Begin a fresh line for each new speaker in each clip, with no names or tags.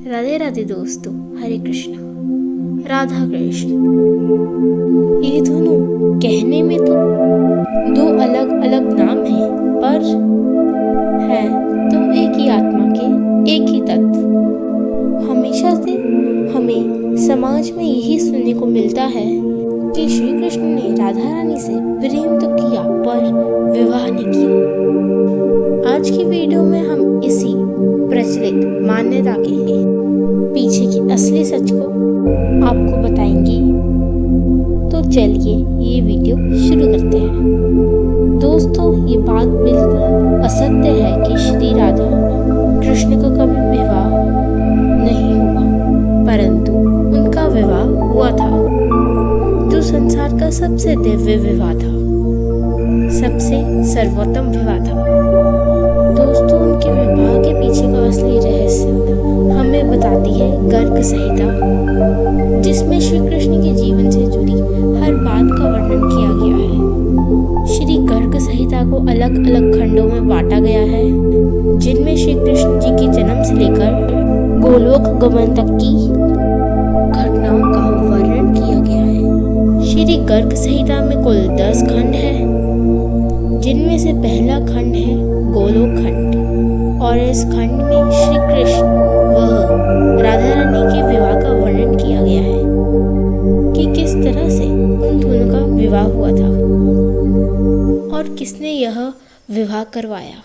राधे राधे दोस्तों, हरे कृष्णा, राधा कृष्ण। ये दोनों कहने में तो दो अलग अलग नाम हैं, पर हैं तो एक ही आत्मा के एक ही तत्व। हमेशा से हमें समाज में यही सुनने को मिलता है कि श्री कृष्ण ने राधा रानी से प्रेम तो किया पर विवाह नहीं किया। आज की वीडियो में हम इसी प्रचलित मान्यता के पीछे की असली सच को आपको बताएंगे। तो चलिए ये वीडियो शुरू करते हैं। दोस्तों, ये बात बिल्कुल असत्य है कि श्री राधा कृष्ण का कभी विवाह नहीं हुआ, परंतु उनका विवाह हुआ था, जो संसार का सबसे दिव्य विवाह था, सबसे सर्वोत्तम विवाह था। दोस्तों, उनके विवाह के पीछे का असली रहस्य हमें बताती है गर्ग संहिता, जिसमें श्री कृष्ण के जीवन से जुड़ी हर बात का वर्णन किया गया है। श्री गर्ग संहिता को अलग अलग खंडों में बांटा गया है, जिनमें श्री कृष्ण जी के जन्म से लेकर गोलोक गमन तक की घटनाओं का वर्णन किया गया है। श्री गर्ग संहिता में कुल 10 खंड है, जिनमें से पहला खंड है गोलोक खंड, और इस खंड में श्री कृष्ण वह राधा रानी के विवाह का वर्णन किया गया है कि किस तरह से उन दोनों का विवाह हुआ था और किसने यह विवाह करवाया।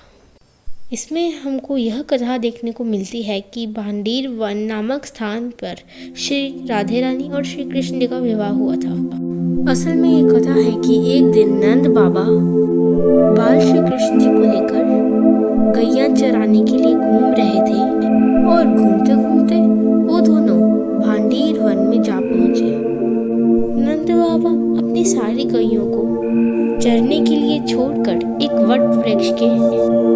इसमें हमको यह कथा देखने को मिलती है कि भांडीर वन नामक स्थान पर श्री राधे रानी और श्री कृष्ण जी का विवाह हुआ था। असल में ये कथा है कि एक दिन नंद बाबा बाल श्री कृष्ण जी को लेकर गैया चराने के लिए घूम रहे थे, और घूमते घूमते वो दोनों भांडीर वन में जा पहुंचे। नंद बाबा अपनी सारी गैयों को चरने के लिए छोड़कर एक वट वृक्ष के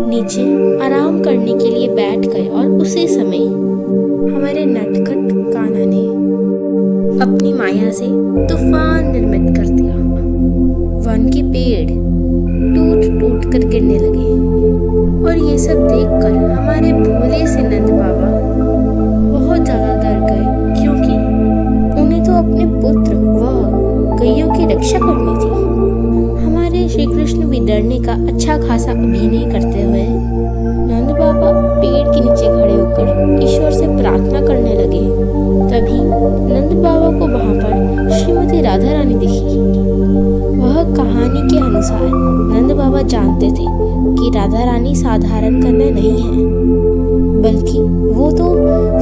नीचे आराम करने के लिए बैठ गए, और उसी समय हमारे नटखट कान्हा ने अपनी माया से तूफान निर्मित कर दिया। वन के पेड़ टूट टूट कर गिरने लगे, और ये सब देखकर हमारे भोले से नंद बाबा बहुत ज्यादा डर गए, क्योंकि उन्हें तो अपने पुत्र व गैयों की रक्षा करनी थी। हमारे श्री कृष्ण भी डरने का अच्छा खासा अभिनय करते हुए नंद बाबा पेड़ के नीचे खड़े होकर ईश्वर से प्रार्थना करने लगे। तभी नंद बाबा को वहां पर श्रीमती राधा रानी दिखी। वह कहानी के अनुसार नंद बाबा जानते थे कि राधा रानी साधारण कन्या नहीं है, बल्कि वो तो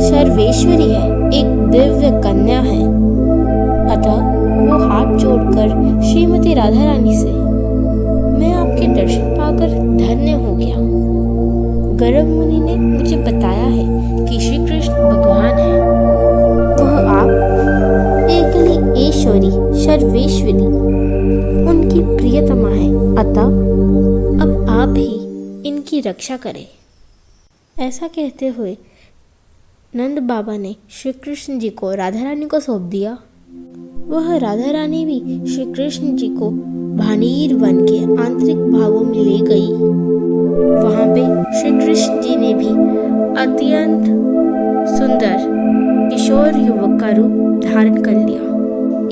सर्वेश्वरी है, एक दिव्य कन्या है। अतः वो हाथ जोड़कर श्रीमती राधा रानी से, मैं आपके दर्शन पाकर धन्य हो गया। गर्ग मुनि ने मुझे बताया है कि श्री कृष्ण भगवान है, वह आप एकली ईश्वरी सर्वेश्वरी उनकी प्रियतमा है, अतः अब आप ही इनकी रक्षा करें। ऐसा कहते हुए नंद बाबा ने श्री कृष्ण जी को राधा रानी को सौंप दिया। वह राधा रानी भी श्री कृष्ण जी को भांडीर वन के आंतरिक भागों में ले गई। वहां पे श्री कृष्ण जी ने भी अत्यंत सुंदर किशोर युवक का रूप धारण कर लिया।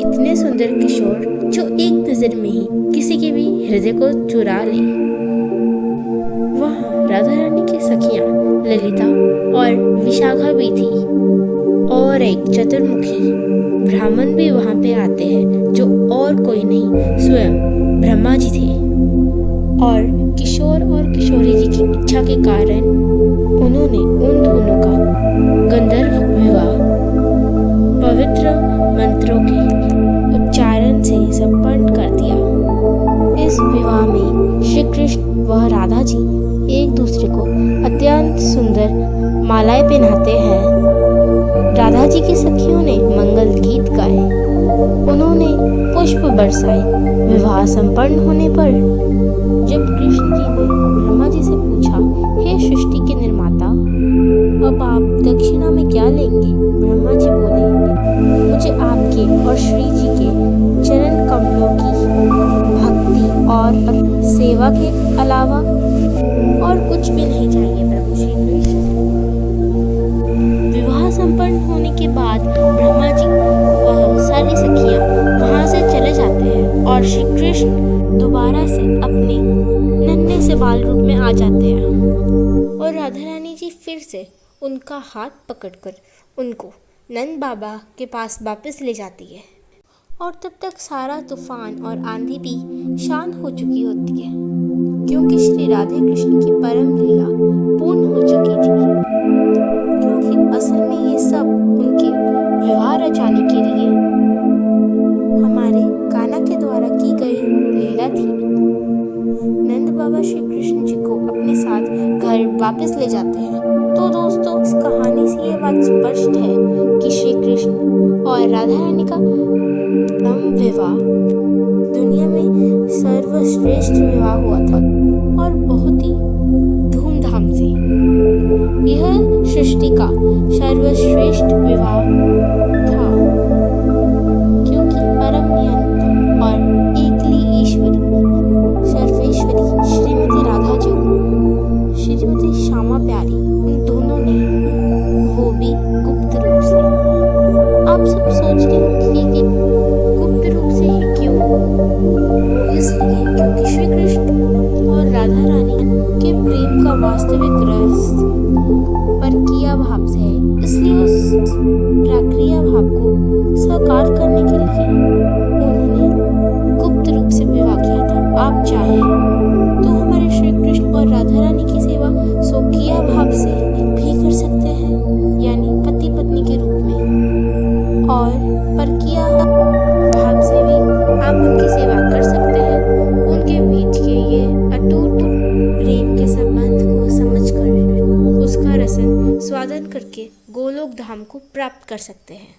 इतने सुंदर किशोर जो एक नजर में ही किसी के भी हृदय को चुरा ले। वहाँ राधा रानी की सखियां ललिता और विशाखा भी थी, और एक चतुर्मुखी ब्राह्मण भी वहाँ पे आते हैं, जो और कोई नहीं स्वयं ब्रह्मा जी थे। और किशोर और किशोरी जी की इच्छा के कारण उन्होंने उन दोनों का गंधर्व विवाह पवित्र मंत्रों के उच्चारण से संपन्न कर दिया। इस विवाह में श्री कृष्ण व राधा जी एक दूसरे को अत्यंत सुंदर मालाएं पहनाते हैं। राधा जी की सखियों ने मंगल गीत गाए, उन्होंने पुष्प बरसाए। विवाह संपन्न होने पर जब कृष्ण जी ने ब्रह्मा जी से पूछा, हे सृष्टि के निर्माता, अब आप दक्षिणा में क्या लेंगे? ब्रह्मा जी बोले, मुझे आपके और श्री जी के चरण कमलों की भक्ति और सेवा के अलावा और कुछ भी नहीं चाहिए प्रभु श्री कृष्ण। विवाह के बाद ब्रह्मा जी वह सारी सखियां वहां से चले जाते हैं और श्री कृष्ण दोबारा से अपने नन्हे से बाल रूप में आ जाते हैं और राधा रानी जी फिर से उनका हाथ पकड़कर उनको नंद बाबा के पास वापस ले जाती है। और तब तक सारा तूफान और आंधी भी शांत हो चुकी होती है, क्योंकि श्री राधे कृष्ण की परम लीला पूर्ण हो चुकी थी। क्योंकि असल में ये सब उनके विवाह रचाने के लिए हमारे कान्हा के द्वारा की गई लीला थी। नंद बाबा श्री कृष्ण जी को अपने साथ घर वापस ले जाते हैं। तो दोस्तों, इस कहानी से ये बात स्पष्ट है कि श्री कृष्ण और राधा रानी का विवाह दुनिया में सर्वश्रेष्ठ विवाह हुआ था और बहुत ही धूमधाम से। यह सृष्टि का सर्वश्रेष्ठ विवाह था, क्योंकि परम नियंता और एकली ईश्वरी सर्वेश्वरी श्रीमती राधा जी, श्रीमती श्यामा प्यारी, उन दोनों ने, वो भी गुप्त रूप से। आप सब सोच रहे होंगे कि गुप्त रूप से ही क्यों? इसलिए क्योंकि श्री कृष्ण और राधा रानी के प्रेम का वास्तविक रहस्य परकीय भाव से है। इसलिए उस प्रक्रिया भाव को साकार करने के लिए उन्होंने गुप्त रूप से विवाह किया था। आप चाहे तो हमारे श्री कृष्ण और राधा रानी की सेवा स्वकीय भाव से भी कर सकते हैं, यानी पति पत्नी के रूप में, और परकीय भाव से भी आप उनकी सेवा कर सकते हैं। उनके बीच के ये अटूट प्रेम के संबंध को समझकर उसका रसन स्वादन करके गोलोक धाम को प्राप्त कर सकते हैं।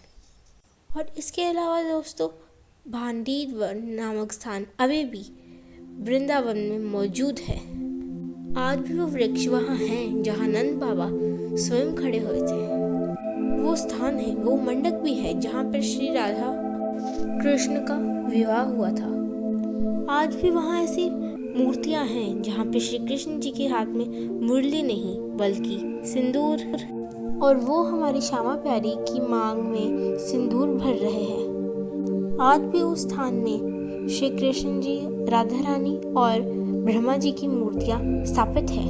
और इसके अलावा दोस्तों, भांडीर वन नामक स्थान अभी भी वृंदावन में मौजूद है। आज भी वो वृक्ष वहाँ हैं जहाँ नंद बाबा स्वयं खड़े हुए थे। वो स्थान है, वो मंडप भी है जहाँ पर श्री राधा कृष्ण का विवाह हुआ था। आज भी वहाँ ऐसी मूर्तियाँ हैं जहाँ पे श्री कृष्ण जी के हाथ में मुरली नहीं बल्कि सिंदूर, और वो हमारी श्यामा प्यारी की मांग में सिंदूर भर रहे हैं। आज भी उस स्थान में श्री कृष्ण जी, राधा रानी और ब्रह्मा जी की मूर्तियाँ स्थापित है।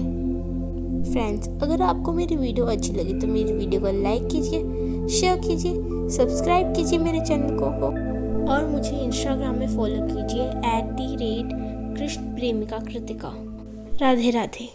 फ्रेंड्स, अगर आपको मेरी वीडियो अच्छी लगी तो मेरी वीडियो को लाइक कीजिए, शेयर कीजिए, सब्सक्राइब कीजिए मेरे चैनल को, और मुझे इंस्टाग्राम में फॉलो कीजिए @कृष्ण प्रेमिका कृतिका। राधे राधे।